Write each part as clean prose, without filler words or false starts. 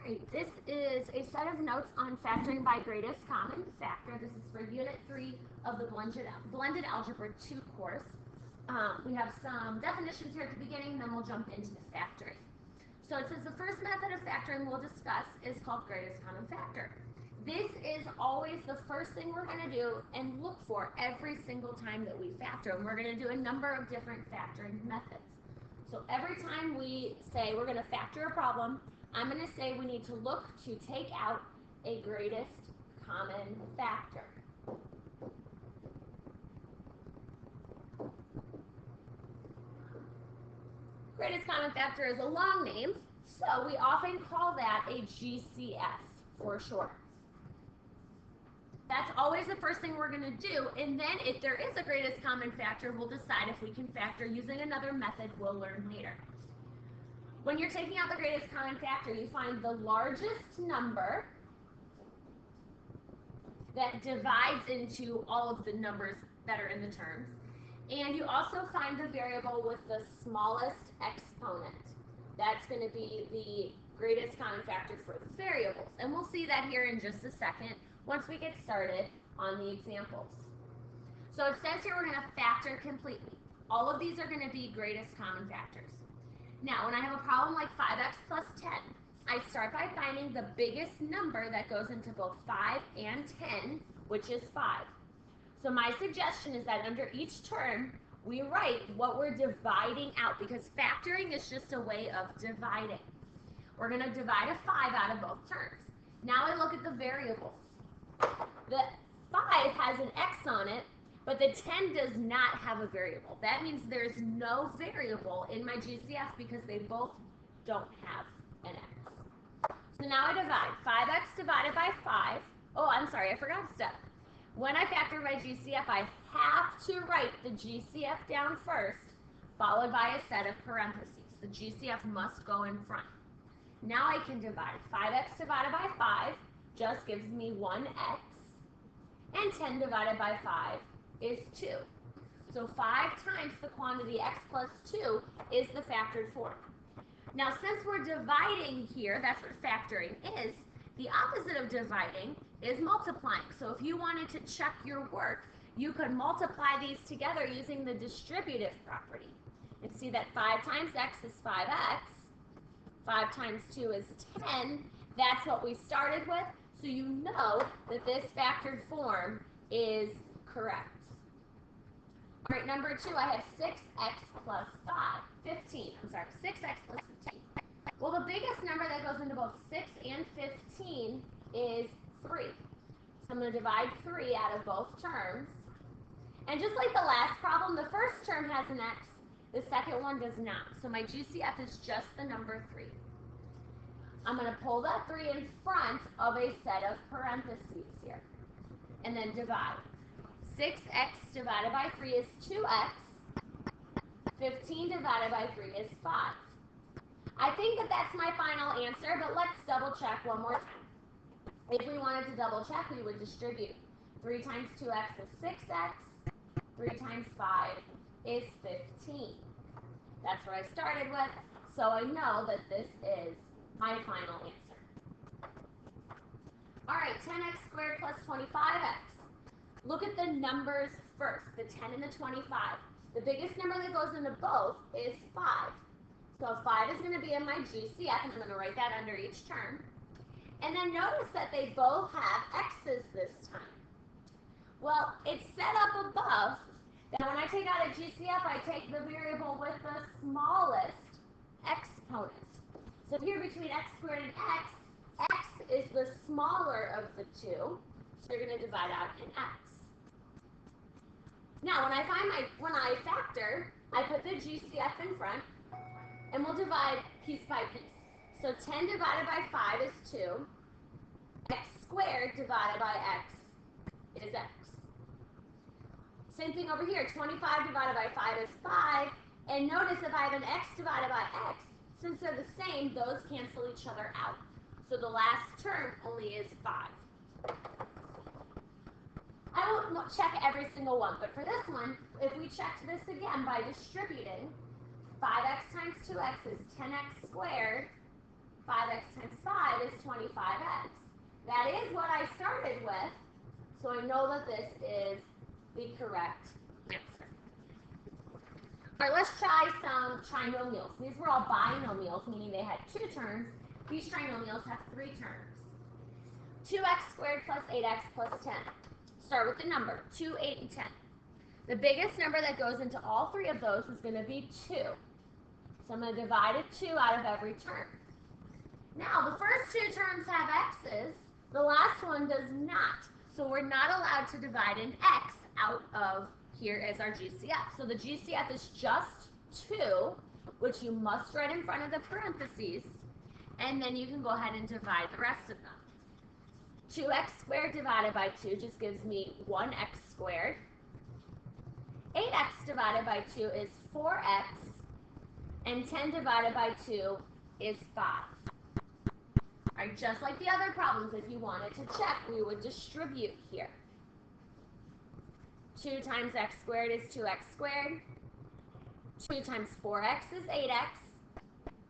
right, this is a set of notes on factoring by greatest common factor. This is for Unit 3 of the Blended Algebra 2 course. We have some definitions here at the beginning, then we'll jump into the factoring. So it says the first method of factoring we'll discuss is called greatest common factor. This is always the first thing we're going to do and look for every single time that we factor. And we're going to do a number of different factoring methods. So every time we say we're going to factor a problem, I'm going to say we need to look to take out a greatest common factor. Greatest common factor is a long name, so we often call that a GCF for short. That's always the first thing we're going to do, and then if there is a greatest common factor, we'll decide if we can factor using another method we'll learn later. When you're taking out the greatest common factor, you find the largest number that divides into all of the numbers that are in the terms, and you also find the variable with the smallest exponent. That's going to be the greatest common factor for the variables, and we'll see that here in just a second once we get started on the examples. So it says here we're going to factor completely. All of these are going to be greatest common factors. Now, when I have a problem like 5x plus 10, I start by finding the biggest number that goes into both 5 and 10, which is 5. So my suggestion is that under each term, we write what we're dividing out, because factoring is just a way of dividing. We're going to divide a 5 out of both terms. Now I look at the variables. The 5 has an x on it, but the 10 does not have a variable. That means there's no variable in my GCF because they both don't have an x. So now I divide. 5x divided by 5. Oh, I'm sorry, I forgot a step. When I factor my GCF, I have to write the GCF down first, followed by a set of parentheses. The GCF must go in front. Now I can divide. 5x divided by 5 just gives me 1x, and 10 divided by 5 is 2. So 5 times the quantity x plus 2 is the factored form. Now, since we're dividing here, that's what factoring is, the opposite of dividing is multiplying. So if you wanted to check your work, you could multiply these together using the distributive property. And see that 5 times x is 5x, 5 times 2 is 10. That's what we started with, so you know that this factored form is correct. All right, number 2, I have 6x plus 15. I'm sorry, 6x plus 15. Well, the biggest number that goes into both 6 and 15 is 3. So I'm going to divide 3 out of both terms. And just like the last problem, the first term has an x, the second one does not. So my GCF is just the number 3. I'm going to pull that 3 in front of a set of parentheses here, and then divide. 6x divided by 3 is 2x. 15 divided by 3 is 5. I think that that's my final answer, but let's double check one more time. If we wanted to double check, we would distribute. 3 times 2x is 6x. 3 times 5 is 15. That's what I started with, so I know that this is my final answer. All right, 10x squared plus 25x. Look at the numbers first, the 10 and the 25. The biggest number that goes into both is 5. So 5 is going to be in my GCF, and I'm going to write that under each term. And then notice that they both have x's this time. Well, it's set up above that when I take out a GCF, I take the variable with the smallest exponent. So here between x squared and x is the smaller of the two, so you're going to divide out an x. Now, when I factor, I put the GCF in front, and we'll divide piece by piece. So 10 divided by 5 is 2. X squared divided by x is x. Same thing over here. 25 divided by 5 is 5. And notice if I have an x divided by x, since they're the same, those cancel each other out. So the last term only is 5. I won't check every single one, but for this one, if we checked this again by distributing, 5x times 2x is 10x squared. 5x times 5 is 25x. That is what I started with, so I know that this is the correct answer. All right, let's try some trinomials. These were all binomials, meaning they had two terms. These trinomials have three terms. 2x squared plus 8x plus 10. Start with the number, 2, 8, and 10. The biggest number that goes into all three of those is going to be 2. So I'm going to divide a 2 out of every term. Now, the first two terms have x's. The last one does not. So we're not allowed to divide an x out of here as our GCF. So the GCF is just 2, which you must write in front of the parentheses. And then you can go ahead and divide the rest of them. 2x squared divided by 2 just gives me 1x squared. 8x divided by 2 is 4x. And 10 divided by 2 is 5. All right, just like the other problems, if you wanted to check, we would distribute here. 2 times x squared is 2x squared. 2 times 4x is 8x.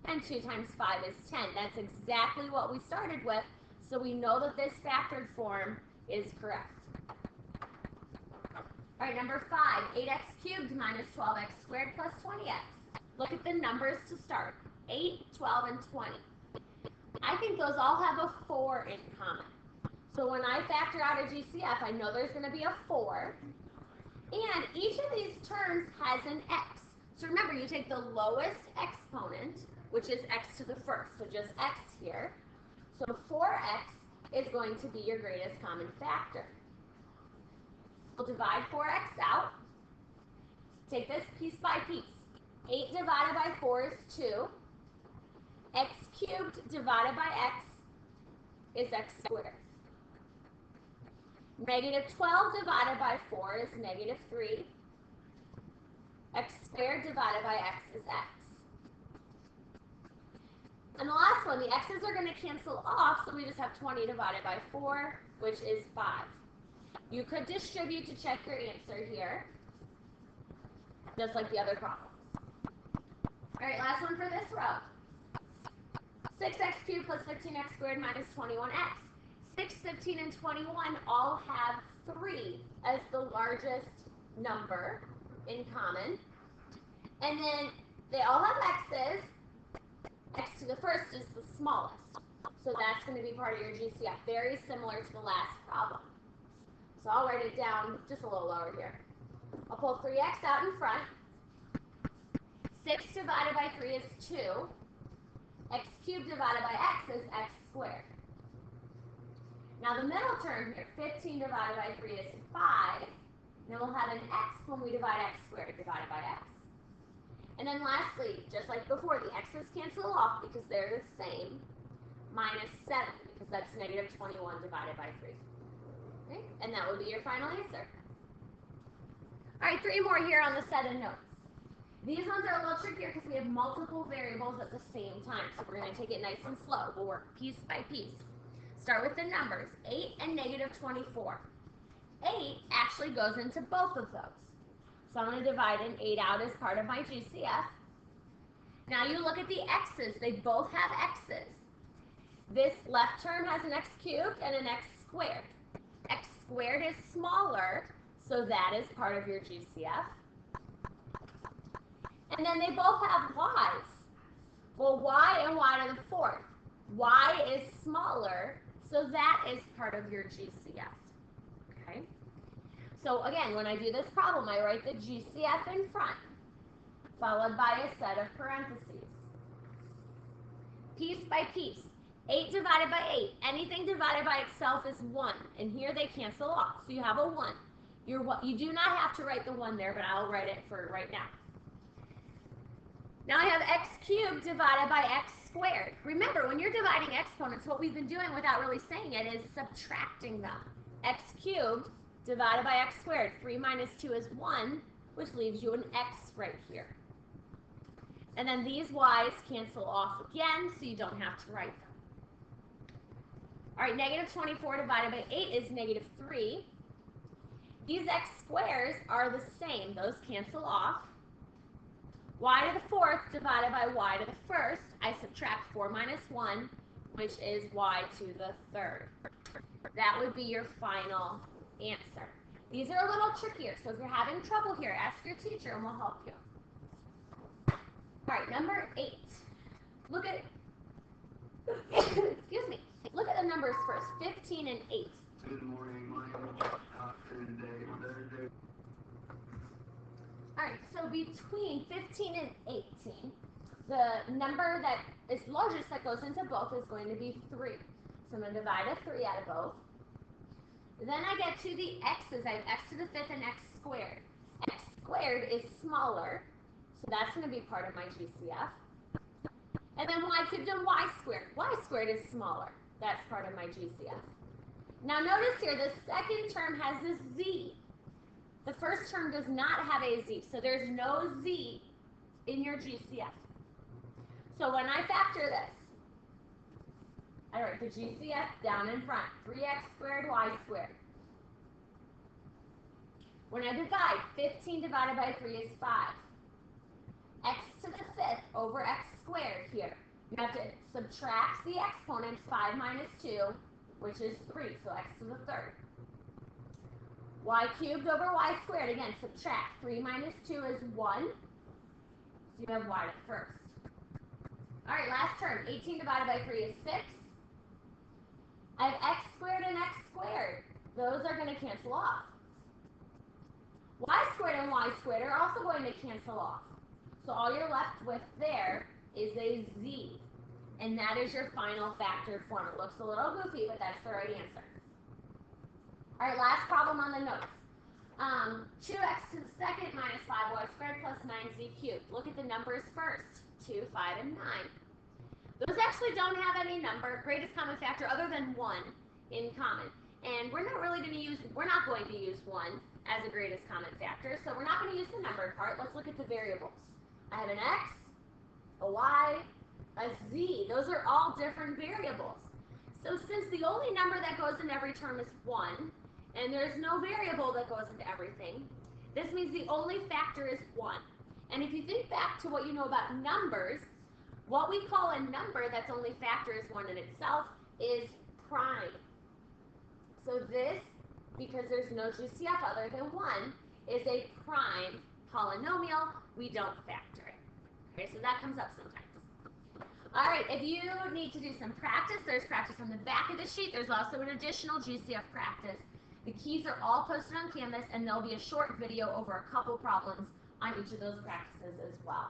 And 2 times 5 is 10. That's exactly what we started with, so we know that this factored form is correct. All right, number 5, 8x cubed minus 12x squared plus 20x. Look at the numbers to start, 8, 12, and 20. I think those all have a 4 in common. So when I factor out a GCF, I know there's going to be a 4. And each of these terms has an x. So remember, you take the lowest exponent, which is x to the first, so just x here. So 4x is going to be your greatest common factor. We'll divide 4x out. Take this piece by piece. 8 divided by 4 is 2. X cubed divided by x is x squared. Negative 12 divided by 4 is negative 3. X squared divided by x is x. And the last one, the x's are going to cancel off, so we just have 20 divided by 4, which is 5. You could distribute to check your answer here, just like the other problems. All right, last one for this row. 6x cubed plus 15x squared minus 21x. 6, 15, and 21 all have 3 as the largest number in common. And then they all have x's. X to the first is the smallest. So that's going to be part of your GCF, very similar to the last problem. So I'll write it down just a little lower here. I'll pull 3x out in front. 6 divided by 3 is 2. X cubed divided by x is x squared. Now the middle term here, 15 divided by 3 is 5. Then we'll have an x when we divide x squared divided by x. And then lastly, just like before, the x's cancel off because they're the same. Minus 7, because that's negative 21 divided by 3. Okay? And that would be your final answer. All right, 3 more here on the set of notes. These ones are a little trickier because we have multiple variables at the same time. So we're going to take it nice and slow. We'll work piece by piece. Start with the numbers, 8 and negative 24. 8 actually goes into both of those. So I'm going to divide an 8 out as part of my GCF. Now you look at the x's. They both have x's. This left term has an x cubed and an x squared. X squared is smaller, so that is part of your GCF. And then they both have y's. Well, y and y to the fourth. Y is smaller, so that is part of your GCF. Okay? So again, when I do this problem, I write the GCF in front, followed by a set of parentheses. Piece by piece. 8 divided by 8. Anything divided by itself is 1. And here they cancel off. So you have a 1. You do not have to write the 1 there, but I'll write it for right now. Now I have x cubed divided by x squared. Remember, when you're dividing exponents, what we've been doing without really saying it is subtracting them. X cubed divided by x squared. 3 minus 2 is 1, which leaves you an x right here. And then these y's cancel off again, so you don't have to write them. All right, negative 24 divided by 8 is negative 3. These x squares are the same. Those cancel off. Y to the fourth divided by y to the first. I subtract 4 minus 1, which is y to the third. That would be your final answer. These are a little trickier, so if you're having trouble here, ask your teacher and we'll help you. All right, number 8. Look at, excuse me, look at the numbers first, 15 and 8. Good morning, my name is Thursday. All right, so between 15 and 18, the number that is largest that goes into both is going to be 3. So I'm going to divide a 3 out of both. Then I get to the x's. I have x to the 5th and x squared. X squared is smaller, so that's going to be part of my GCF. And then y cubed and y squared. Y squared is smaller. That's part of my GCF. Now notice here, the second term has this z. The first term does not have a z, so there's no z in your GCF. So when I factor this, I write the GCF down in front, 3x squared, y squared. When I divide, 15 divided by 3 is 5. X to the 5th over x squared here. You have to subtract the exponents, 5 minus 2, which is 3, so x to the 3rd. Y cubed over y squared, again, subtract. 3 minus 2 is 1, so you have y at first. All right, last term, 18 divided by 3 is 6. I have x squared and x squared. Those are going to cancel off. Y squared and y squared are also going to cancel off. So all you're left with there is a z. And that is your final factored form. It looks a little goofy, but that's the right answer. All right, last problem on the notes. 2x to the second minus 5y squared plus 9z cubed. Look at the numbers first, 2, 5, and 9. Those actually don't have any number, greatest common factor, other than 1 in common. And we're not going to use 1 as a greatest common factor, so we're not going to use the numbered part. Let's look at the variables. I have an x, a y, a z. Those are all different variables. So since the only number that goes in every term is 1, and there's no variable that goes into everything, this means the only factor is 1. And if you think back to what you know about numbers, what we call a number that's only factor is 1 in itself is prime. So this, because there's no GCF other than 1, is a prime polynomial. We don't factor it. Okay, so that comes up sometimes. All right, if you need to do some practice, there's practice on the back of the sheet. There's also an additional GCF practice. The keys are all posted on Canvas, and there'll be a short video over a couple problems on each of those practices as well.